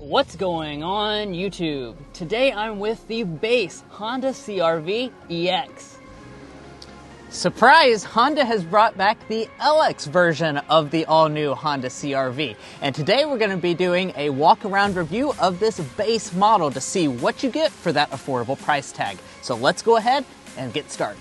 What's going on YouTube? Today I'm with the base Honda CR-V EX. Surprise! Honda has brought back the LX version of the all-new Honda CR-V. And today we're going to be doing a walk-around review of this base model to see what you get for that affordable price tag. So let's go ahead and get started.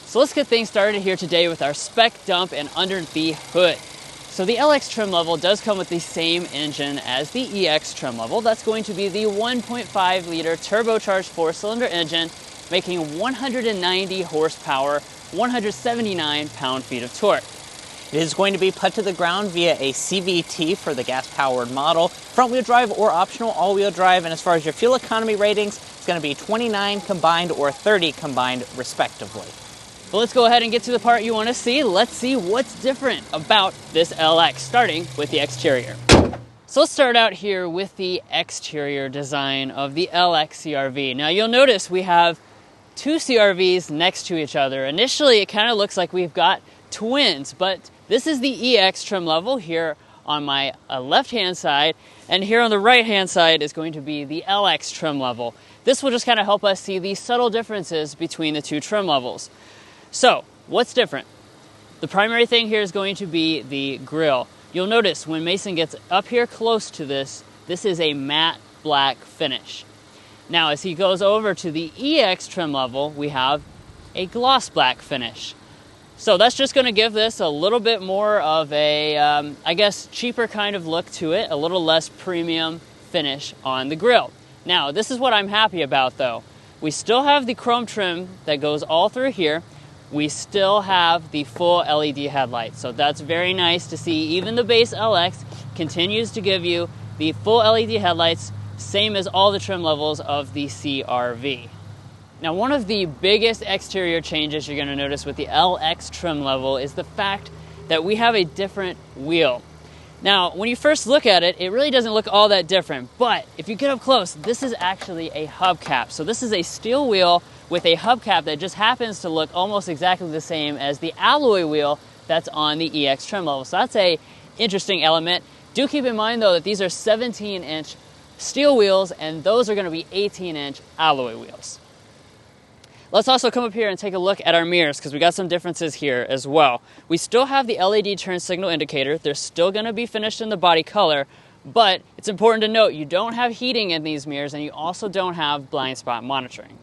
So let's get things started here today with our spec dump and under the hood. So the LX trim level does come with the same engine as the EX trim level. That's going to be the 1.5 liter turbocharged 4-cylinder engine, making 190 horsepower, 179 pound-feet of torque. It is going to be put to the ground via a CVT for the gas-powered model, front-wheel drive or optional all-wheel drive, and as far as your fuel economy ratings, it's going to be 29 combined or 30 combined respectively. Well, let's go ahead and get to the part you want to see. Let's see what's different about this LX, starting with the exterior. So let's start out here with the exterior design of the LX CR-V. Now you'll notice we have two CR-Vs next to each other. Initially it kind of looks like we've got twins, but this is the EX trim level here on my left-hand side, and here on the right-hand side is going to be the LX trim level. This will just kind of help us see the subtle differences between the two trim levels. So, what's different? The primary thing here is going to be the grille. You'll notice when Mason gets up here close to this, this is a matte black finish. Now, as he goes over to the EX trim level, we have a gloss black finish. So that's just going to give this a little bit more of a, I guess, cheaper kind of look to it, a little less premium finish on the grille. Now, this is what I'm happy about though. We still have the chrome trim that goes all through here. We still have the full LED headlights, so that's very nice to see. Even the base LX continues to give you the full LED headlights, same as all the trim levels of the CR-V. Now, one of the biggest exterior changes you're going to notice with the LX trim level is the fact that we have a different wheel. Now, when you first look at it, it really doesn't look all that different, but if you get up close, this is actually a hubcap. So this is a steel wheel with a hubcap that just happens to look almost exactly the same as the alloy wheel that's on the EX trim level. So that's a interesting element. Do keep in mind though that these are 17-inch steel wheels and those are going to be 18-inch alloy wheels. Let's also come up here and take a look at our mirrors because we got some differences here as well. We still have the LED turn signal indicator. They're still going to be finished in the body color, but it's important to note you don't have heating in these mirrors and you also don't have blind spot monitoring.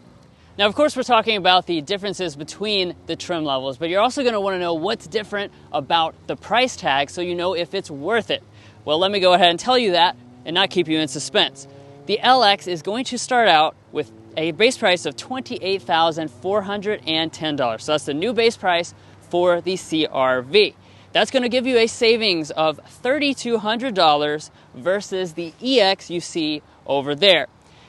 Now, of course, we're talking about the differences between the trim levels, but you're also going to want to know what's different about the price tag so you know if it's worth it. Well, let me go ahead and tell you that and not keep you in suspense. The LX is going to start out with a base price of $28,410. So that's the new base price for the CR-V. That's going to give you a savings of $3,200 versus the EX you see over there.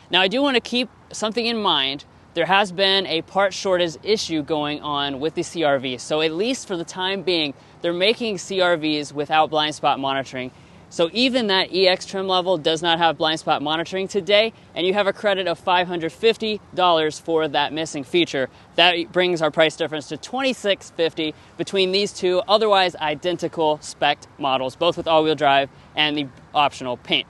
Now, I do want to keep something in mind. There has been a part shortage issue going on with the CR-V. So at least for the time being, they're making CR-Vs without blind spot monitoring. So even that EX trim level does not have blind spot monitoring today, and you have a credit of $550 for that missing feature. That brings our price difference to $2,650 between these two otherwise identical spec models, both with all-wheel drive and the optional paint.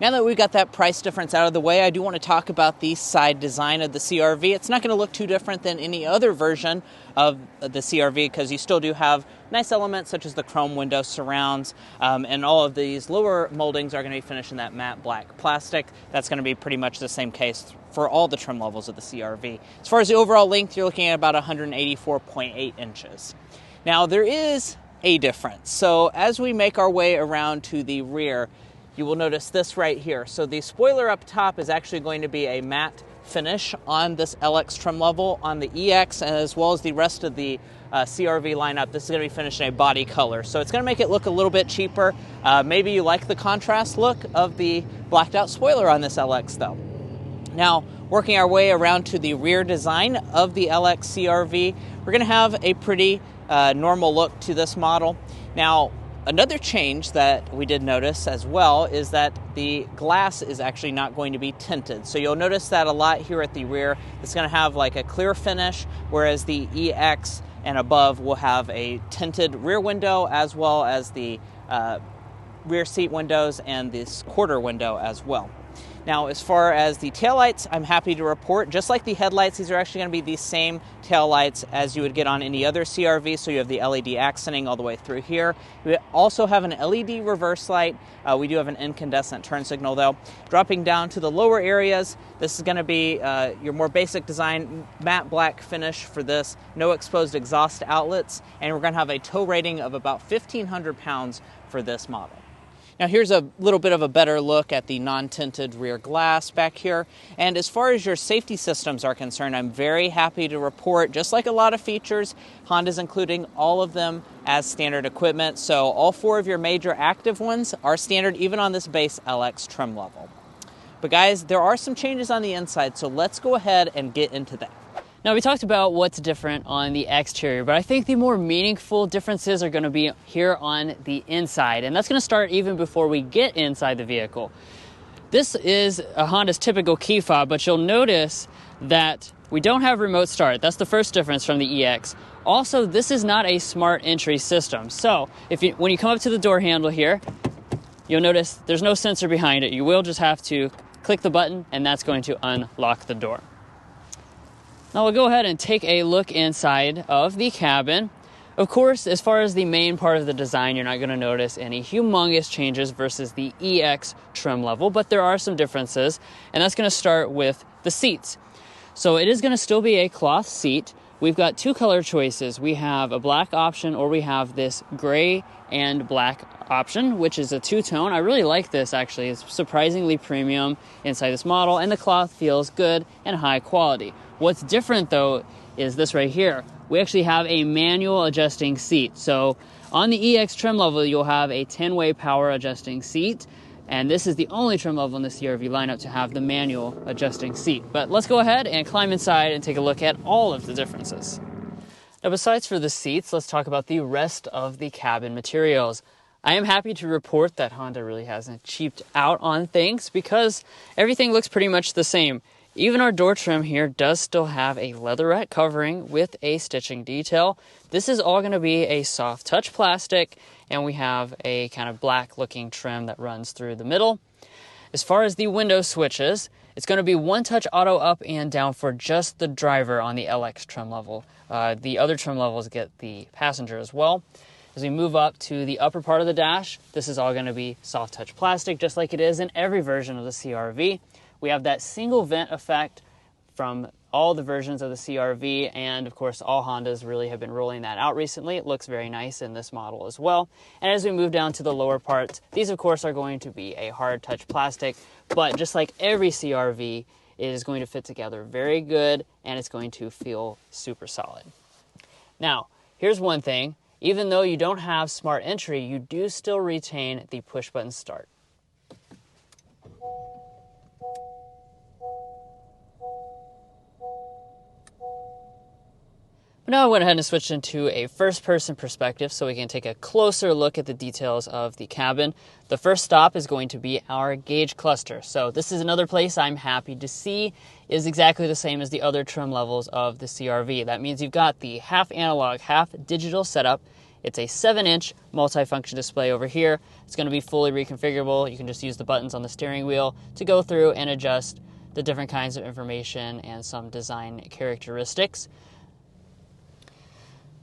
Now that we've got that price difference out of the way, I do want to talk about the side design of the CR-V. It's not going to look too different than any other version of the CR-V because you still do have nice elements such as the chrome window surrounds, and all of these lower moldings are going to be finished in that matte black plastic. That's going to be pretty much the same case for all the trim levels of the CR-V. As far as the overall length, you're looking at about 184.8 inches. Now, there is a difference. So as we make our way around to the rear, you will notice this right here. So the spoiler up top is actually going to be a matte finish on this LX trim level. On the EX, as well as the rest of the CR-V lineup, this is going to be finished in a body color. So it's going to make it look a little bit cheaper. Maybe you like the contrast look of the blacked out spoiler on this LX though. Now, working our way around to the rear design of the LX CR-V, we're going to have a pretty normal look to this model. Now, another change that we did notice as well is that the glass is actually not going to be tinted. So you'll notice that a lot here at the rear. It's going to have like a clear finish, whereas the EX and above will have a tinted rear window as well as the rear seat windows and this quarter window as well. Now, as far as the taillights, I'm happy to report, just like the headlights, these are actually going to be the same taillights as you would get on any other CR-V, so you have the LED accenting all the way through here. We also have an LED reverse light. We do have an incandescent turn signal, though. Dropping down to the lower areas, this is going to be your more basic design, matte black finish for this, no exposed exhaust outlets, and we're going to have a tow rating of about 1,500 pounds for this model. Now here's a little bit of a better look at the non-tinted rear glass back here. And as far as your safety systems are concerned, I'm very happy to report, just like a lot of features, Honda's including all of them as standard equipment. So all 4 of your major active ones are standard, even on this base LX trim level. But guys, there are some changes on the inside, so let's go ahead and get into that. Now, we talked about what's different on the exterior, but I think the more meaningful differences are going to be here on the inside, and that's going to start even before we get inside the vehicle. This is a Honda's typical key fob, but you'll notice that we don't have remote start. That's the first difference from the EX. Also, this is not a smart entry system. So, when you come up to the door handle here, you'll notice there's no sensor behind it. You will just have to click the button, and that's going to unlock the door. Now we'll go ahead and take a look inside of the cabin. Of course, as far as the main part of the design, you're not going to notice any humongous changes versus the EX trim level, but there are some differences, and that's going to start with the seats. So it is going to still be a cloth seat. We've got 2 color choices. We have a black option, or we have this gray and black option, which is a 2-tone. I really like this, actually. It's surprisingly premium inside this model, and the cloth feels good and high quality. What's different, though, is this right here. We actually have a manual adjusting seat. So on the EX trim level, you'll have a 10-way power adjusting seat, and this is the only trim level in the CR-V lineup to have the manual adjusting seat. But let's go ahead and climb inside and take a look at all of the differences. Now, besides for the seats, let's talk about the rest of the cabin materials. I am happy to report that Honda really hasn't cheaped out on things because everything looks pretty much the same. Even our door trim here does still have a leatherette covering with a stitching detail. This is all going to be a soft touch plastic, and we have a kind of black looking trim that runs through the middle. As far as the window switches, it's going to be one-touch auto up and down for just the driver on the LX trim level. The other trim levels get the passenger as well. As we move up to the upper part of the dash, this is all going to be soft touch plastic, just like it is in every version of the CR-V. We have that single vent effect from all the versions of the CR-V, and of course all Hondas really have been rolling that out recently. It looks very nice in this model as well. And as we move down to the lower parts, these of course are going to be a hard touch plastic, but just like every CR-V, it is going to fit together very good, and it's going to feel super solid. Now, here's one thing. Even though you don't have smart entry, you do still retain the push button start. Now I went ahead and switched into a first-person perspective so we can take a closer look at the details of the cabin. The first stop is going to be our gauge cluster. So this is another place I'm happy to see is exactly the same as the other trim levels of the CR-V. That means you've got the half analog, half digital setup. It's a 7-inch multifunction display over here. It's going to be fully reconfigurable. You can just use the buttons on the steering wheel to go through and adjust the different kinds of information and some design characteristics.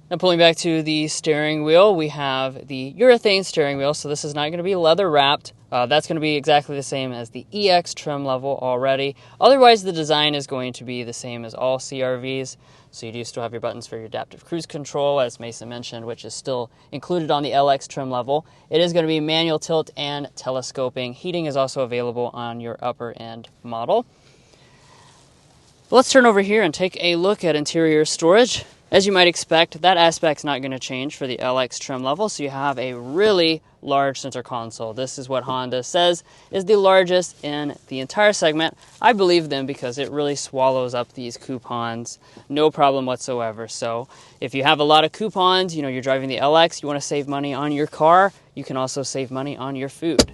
Now pulling back to the steering wheel, we have the urethane steering wheel, so this is not going to be leather wrapped. That's going to be exactly the same as the EX trim level already. Otherwise, the design is going to be the same as all CR-Vs. So you do still have your buttons for your adaptive cruise control, as Mason mentioned, which is still included on the LX trim level. It is going to be manual tilt and telescoping. Heating is also available on your upper end model. Let's turn over here and take a look at interior storage. As you might expect, that aspect's not going to change for the LX trim level, so you have a really large center console. This is what Honda says is the largest in the entire segment. I believe them because it really swallows up these coupons, no problem whatsoever. So if you have a lot of coupons, you're driving the LX, you want to save money on your car, you can also save money on your food.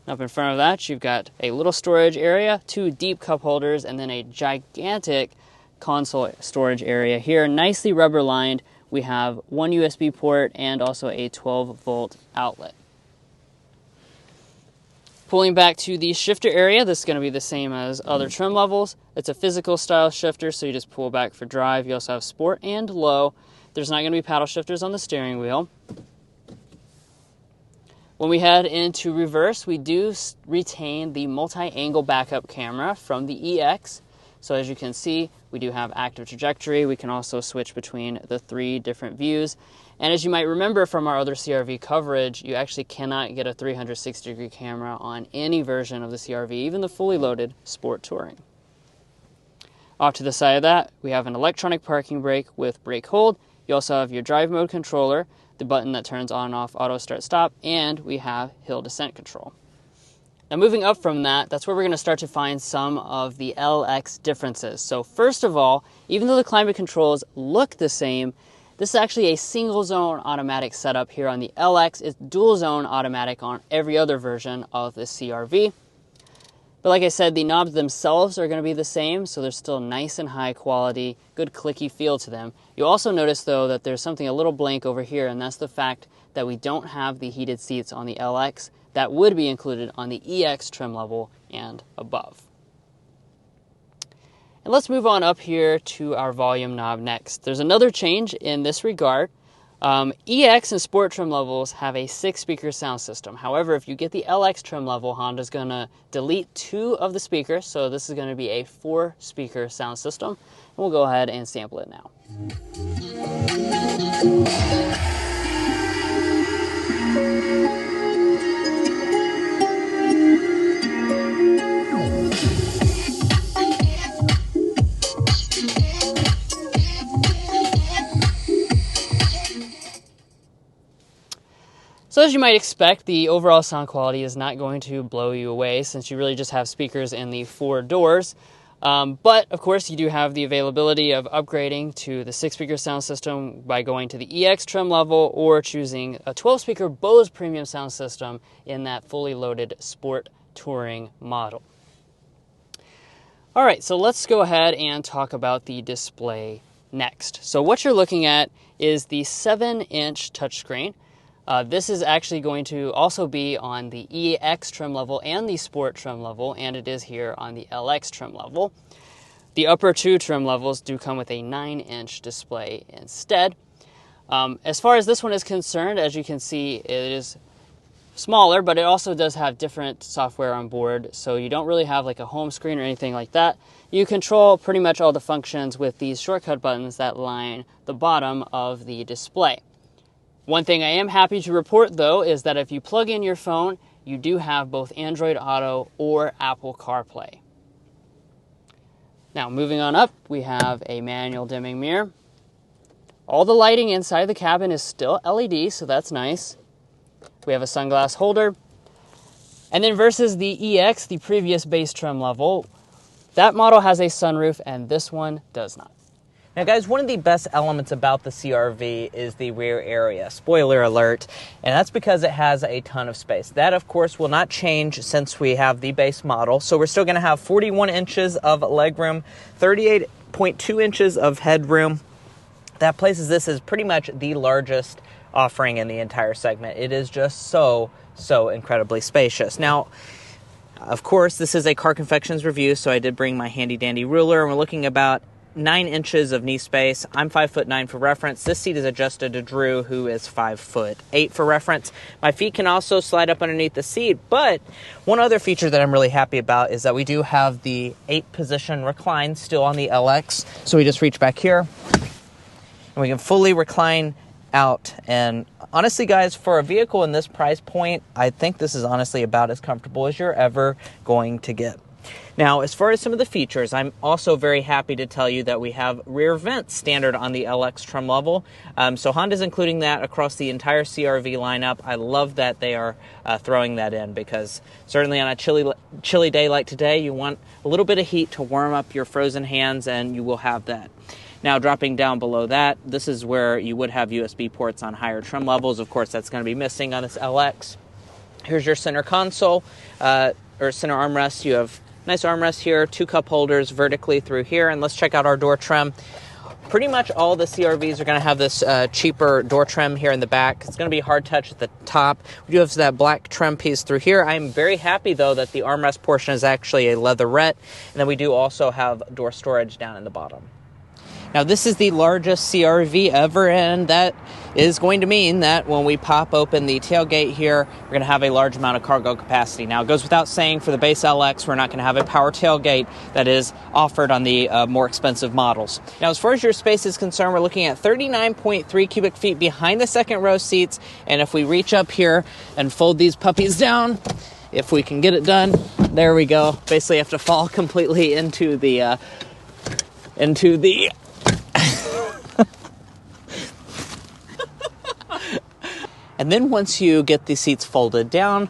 Up in front of that, you've got a little storage area, 2 deep cup holders, and then a gigantic console storage area here, nicely rubber lined. We have 1 USB port and also a 12-volt outlet. Pulling back to the shifter area, this is going to be the same as other trim levels. It's a physical style shifter, so you just pull back for drive. You also have sport and low. There's not going to be paddle shifters on the steering wheel. When we head into reverse, we do retain the multi-angle backup camera from the EX. So as you can see, we do have active trajectory. We can also switch between the 3 different views. And as you might remember from our other CRV coverage, you actually cannot get a 360-degree camera on any version of the CRV, even the fully loaded Sport Touring. Off to the side of that, we have an electronic parking brake with brake hold. You also have your drive mode controller, the button that turns on and off auto start stop, and we have hill descent control. Now moving up from that, that's where we're going to start to find some of the LX differences. So first of all, even though the climate controls look the same, this is actually a single zone automatic setup here on the LX. It's dual zone automatic on every other version of the CRV. But like I said, the knobs themselves are going to be the same, so they're still nice and high quality, good clicky feel to them. You'll also notice though that there's something a little blank over here, and that's the fact that we don't have the heated seats on the LX. That would be included on the EX trim level and above. And let's move on up here to our volume knob next. There's another change in this regard. EX and Sport trim levels have a 6-speaker sound system. However, if you get the LX trim level, Honda's going to delete 2 of the speakers, so this is going to be a 4-speaker sound system. And we'll go ahead and sample it now. So as you might expect, the overall sound quality is not going to blow you away since you really just have speakers in the 4 doors. But of course you do have the availability of upgrading to the 6-speaker sound system by going to the EX trim level or choosing a 12-speaker Bose premium sound system in that fully loaded Sport Touring model. Alright, so let's go ahead and talk about the display next. So what you're looking at is the 7-inch touchscreen. This is actually going to also be on the EX trim level and the Sport trim level, and it is here on the LX trim level. The upper 2 trim levels do come with a 9-inch display instead. As far as this one is concerned, as you can see, it is smaller, but it also does have different software on board, so you don't really have like a home screen or anything like that. You control pretty much all the functions with these shortcut buttons that line the bottom of the display. One thing I am happy to report, though, is that if you plug in your phone, you do have both Android Auto or Apple CarPlay. Now, moving on up, we have a manual dimming mirror. All the lighting inside the cabin is still LED, so that's nice. We have a sunglass holder. And then versus the EX, the previous base trim level, that model has a sunroof, and this one does not. Now guys, one of the best elements about the CRV is the rear area. Spoiler alert. And that's because it has a ton of space. That, of course, will not change since we have the base model. So we're still going to have 41 inches of legroom, 38.2 inches of headroom. That places this as pretty much the largest offering in the entire segment. It is just so incredibly spacious. Now, of course, this is a Car Confections review, so I did bring my handy-dandy ruler, and we're looking about 9 inches of knee space. I'm 5'9" for reference. This seat is adjusted to Drew, who is 5'8" for reference. My feet can also slide up underneath the seat, but one other feature that I'm really happy about is that we do have the 8-position recline still on the LX. So we just reach back here, and we can fully recline out. And honestly, guys, for a vehicle in this price point, I think this is honestly about as comfortable as you're ever going to get. Now, as far as some of the features, I'm also very happy to tell you that we have rear vents standard on the LX trim level. So Honda's including that across the entire CR-V lineup. I love that they are throwing that in, because certainly on a chilly day like today, you want a little bit of heat to warm up your frozen hands, and you will have that. Now, dropping down below that, this is where you would have USB ports on higher trim levels. Of course, that's going to be missing on this LX. Here's your center console, or center armrest. You have nice armrest here, 2 cup holders vertically through here, and let's check out our door trim. Pretty much all the CR-Vs are going to have this cheaper door trim here in the back. It's going to be hard touch at the top. We do have that black trim piece through here. I'm very happy, though, that the armrest portion is actually a leatherette, and then we do also have door storage down in the bottom. Now, this is the largest CR-V ever, and that is going to mean that when we pop open the tailgate here, we're going to have a large amount of cargo capacity. Now, it goes without saying, for the base LX, we're not going to have a power tailgate that is offered on the more expensive models. Now, as far as your space is concerned, we're looking at 39.3 cubic feet behind the second row seats, and if we reach up here and fold these puppies down, if we can get it done, there we go. Basically, you have to fall completely into the And then once you get the seats folded down,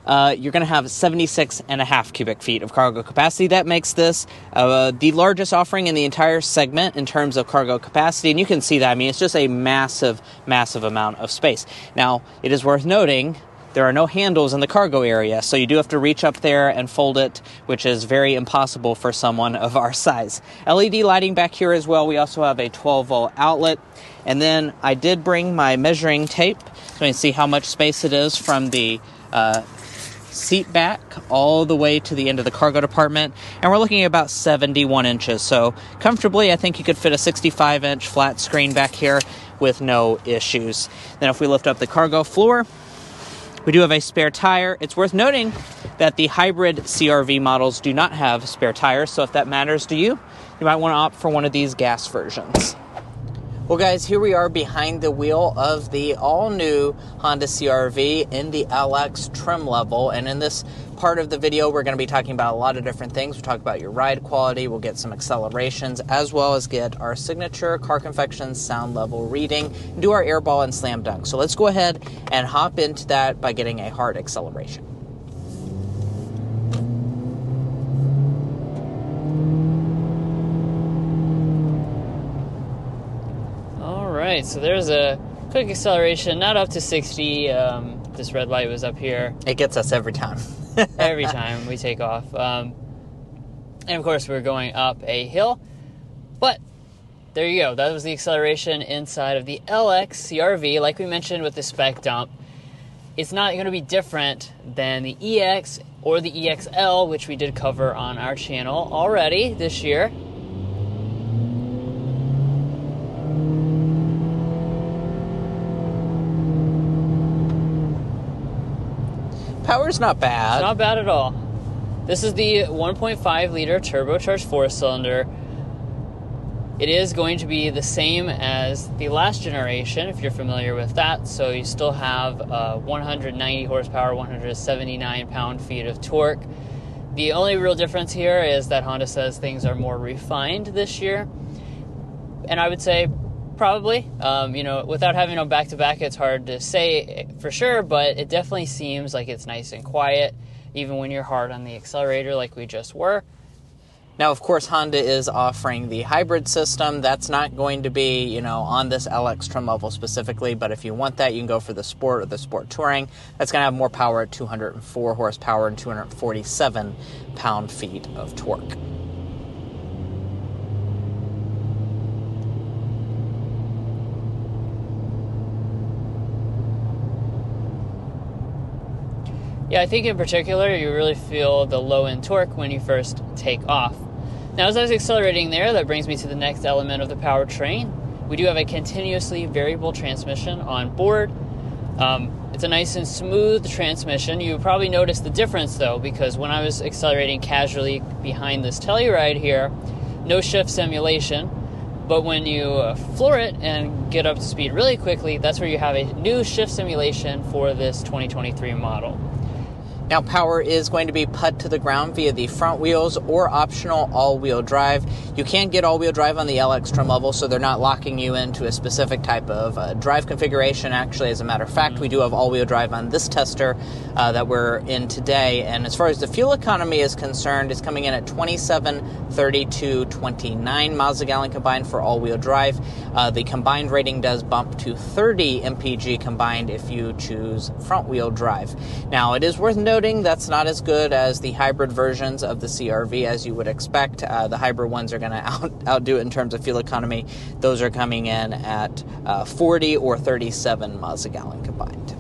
you're going to have 76.5 cubic feet of cargo capacity. That makes this the largest offering in the entire segment in terms of cargo capacity. And you can see that. I mean, it's just a massive, massive amount of space. Now, it is worth noting there are no handles in the cargo area, so you do have to reach up there and fold it, which is very impossible for someone of our size. LED lighting back here as well. We also have a 12-volt outlet. And then I did bring my measuring tape so you can see how much space it is from the seat back all the way to the end of the cargo department. And we're looking at about 71 inches. So comfortably, I think you could fit a 65-inch flat screen back here with no issues. Then if we lift up the cargo floor, we do have a spare tire. It's worth noting that the hybrid CR-V models do not have spare tires. So if that matters to you, you might want to opt for one of these gas versions. Well, guys, here we are behind the wheel of the all-new Honda CR-V in the LX trim level. And in this part of the video, we're going to be talking about a lot of different things. We'll talk about your ride quality. We'll get some accelerations, as well as get our signature Car Confections sound level reading and do our airball and slam dunk. So let's go ahead and hop into that by getting a hard acceleration. Alright, so there's a quick acceleration, not up to 60. This red light was up here. It gets us every time. Every time we take off. And of course, we're going up a hill. But there you go. That was the acceleration inside of the LX CR-V. Like we mentioned with the spec dump, it's not going to be different than the EX or the EXL, which we did cover on our channel already this year. Power's not bad. It's not bad at all. This is the 1.5 liter turbocharged 4-cylinder. It is going to be the same as the last generation, if you're familiar with that. So you still have 190 horsepower, 179 pound-feet of torque. The only real difference here is that Honda says things are more refined this year. And I would say probably. Without having them back-to-back, it's hard to say for sure, but it definitely seems like it's nice and quiet, even when you're hard on the accelerator like we just were. Now, of course, Honda is offering the hybrid system. That's not going to be, on this LX trim level specifically, but if you want that, you can go for the Sport or the Sport Touring. That's going to have more power at 204 horsepower and 247 pound-feet of torque. Yeah, I think in particular, you really feel the low-end torque when you first take off. Now, as I was accelerating there, that brings me to the next element of the powertrain. We do have a continuously variable transmission on board. It's a nice and smooth transmission. You probably noticed the difference, though, because when I was accelerating casually behind this Telluride here, no shift simulation. But when you floor it and get up to speed really quickly, that's where you have a new shift simulation for this 2023 model. Now, power is going to be put to the ground via the front wheels or optional all-wheel drive. You can get all-wheel drive on the LX trim level, so they're not locking you into a specific type of drive configuration. Actually, as a matter of fact, we do have all-wheel drive on this tester that we're in today. And as far as the fuel economy is concerned, it's coming in at 27, 32, 29 miles a gallon combined for all-wheel drive. The combined rating does bump to 30 mpg combined if you choose front-wheel drive. Now, it is worth noting that's not as good as the hybrid versions of the CR-V, as you would expect. The hybrid ones are going to outdo it in terms of fuel economy. Those are coming in at 40 or 37 miles a gallon combined.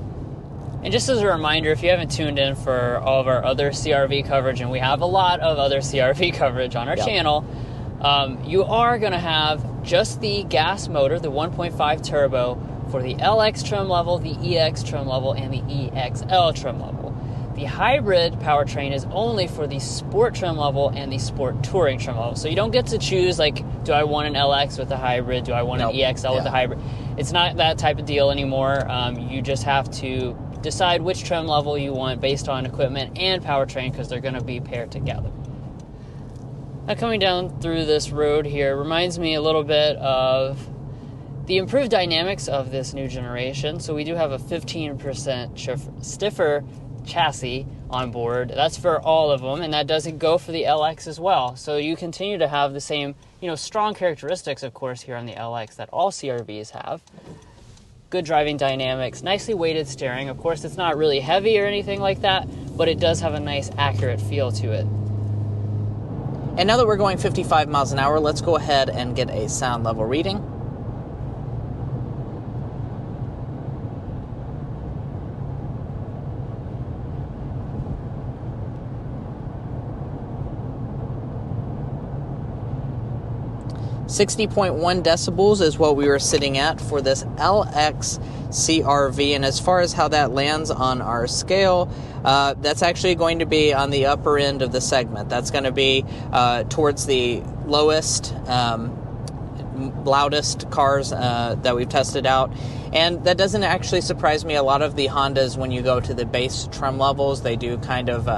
And just as a reminder, if you haven't tuned in for all of our other CR-V coverage, and we have a lot of other CR-V coverage on our channel, you are going to have just the gas motor, the 1.5 turbo, for the LX trim level, the EX trim level, and the EXL trim level. The hybrid powertrain is only for the sport trim level and the sport touring trim level. So you don't get to choose, like, do I want an LX with a hybrid? Do I want an EXL with a hybrid? It's not that type of deal anymore. You just have to decide which trim level you want based on equipment and powertrain, because they're going to be paired together. Now, coming down through this road here reminds me a little bit of the improved dynamics of this new generation. So we do have a 15% stiffer chassis on board. That's for all of them, and that doesn't go for the LX as well. So you continue to have the same, strong characteristics, of course, here on the LX that all CR-Vs have. Good driving dynamics, nicely weighted steering. Of course, it's not really heavy or anything like that, but it does have a nice, accurate feel to it. And now that we're going 55 miles an hour, let's go ahead and get a sound level reading. 60.1 decibels is what we were sitting at for this LX CR-V, and as far as how that lands on our scale, that's actually going to be on the upper end of the segment. That's going to be towards the lowest, loudest cars that we've tested out. And that doesn't actually surprise me. A lot of the Hondas, when you go to the base trim levels, they do kind of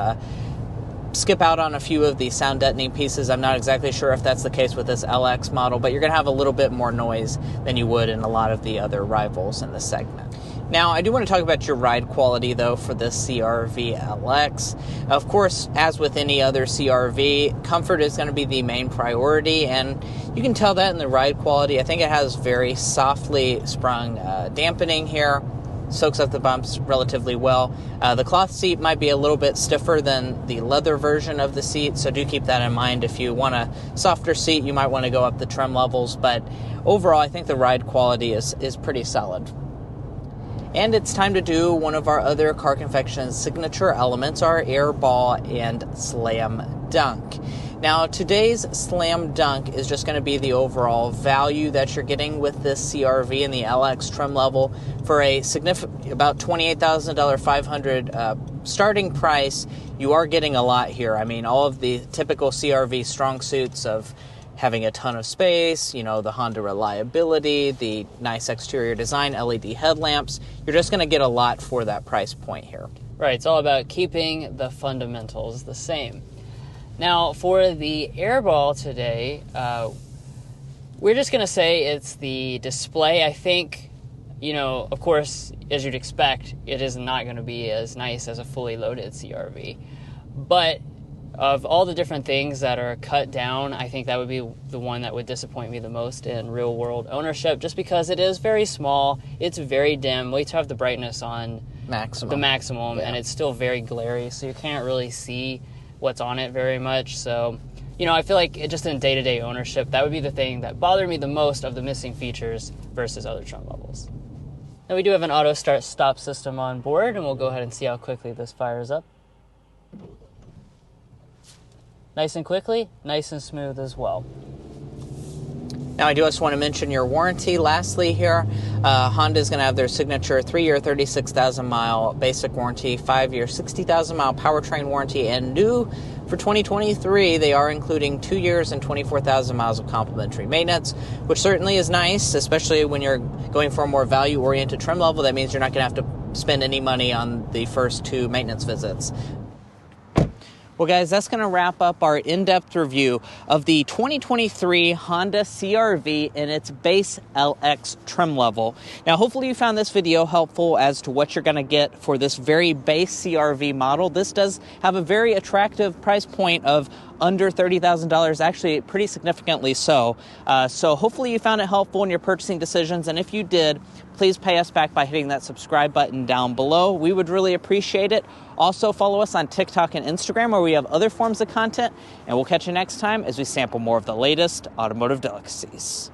skip out on a few of the sound deadening pieces. I'm not exactly sure if that's the case with this LX model, but you're going to have a little bit more noise than you would in a lot of the other rivals in the segment. Now, I do want to talk about your ride quality, though, for this CR-V LX. Of course, as with any other CR-V, comfort is going to be the main priority, and you can tell that in the ride quality. I think it has very softly sprung dampening here. Soaks up the bumps relatively well. The cloth seat might be a little bit stiffer than the leather version of the seat, so do keep that in mind. If you want a softer seat, you might want to go up the trim levels, but overall, I think the ride quality is pretty solid. And it's time to do one of our other Car Confections signature elements, our air ball and slam dunk. Now, today's slam dunk is just going to be the overall value that you're getting with this CR-V and the LX trim level for a significant, about $28,000, $500 starting price. You are getting a lot here. I mean, all of the typical CR-V strong suits of having a ton of space, the Honda reliability, the nice exterior design, LED headlamps. You're just going to get a lot for that price point here. Right, it's all about keeping the fundamentals the same. Now, for the airball today, we're just going to say it's the display. I think, of course, as you'd expect, it is not going to be as nice as a fully loaded CR-V. But of all the different things that are cut down, I think that would be the one that would disappoint me the most in real-world ownership, just because it is very small, it's very dim. We have the brightness on the maximum, and it's still very glary, so you can't really see what's on it very much. So, I feel like just in day-to-day ownership, that would be the thing that bothered me the most of the missing features versus other trim levels. Now, we do have an auto start-stop system on board, and we'll go ahead and see how quickly this fires up. Nice and quickly, nice and smooth as well. Now, I do just want to mention your warranty. Lastly here, Honda is going to have their signature 3-year, 36,000-mile basic warranty, 5-year, 60,000-mile powertrain warranty, and new for 2023, they are including 2 years and 24,000 miles of complimentary maintenance, which certainly is nice, especially when you're going for a more value-oriented trim level. That means you're not going to have to spend any money on the first 2 maintenance visits. Well, guys, that's going to wrap up our in-depth review of the 2023 Honda CR-V in its base LX trim level. Now, hopefully you found this video helpful as to what you're going to get for this very base CR-V model. This does have a very attractive price point of under $30,000, actually pretty significantly so. So hopefully you found it helpful in your purchasing decisions, and if you did, please pay us back by hitting that subscribe button down below. We would really appreciate it. Also, follow us on TikTok and Instagram, where we have other forms of content, and we'll catch you next time as we sample more of the latest automotive delicacies.